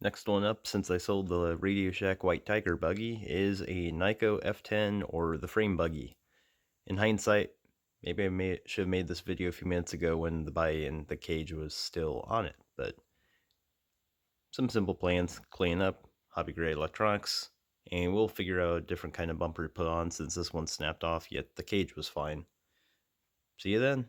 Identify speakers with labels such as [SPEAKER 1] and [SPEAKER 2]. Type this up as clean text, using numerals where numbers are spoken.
[SPEAKER 1] Next one up, since I sold the Radio Shack White Tiger buggy, is a Nikko f10 or the frame buggy. In hindsight, maybe I should have made this video a few minutes ago when the body and the cage was still on it, but some simple plans: clean up, hobby grade electronics, and we'll figure out a different kind of bumper to put on since this one snapped off, yet the cage was fine. See you then.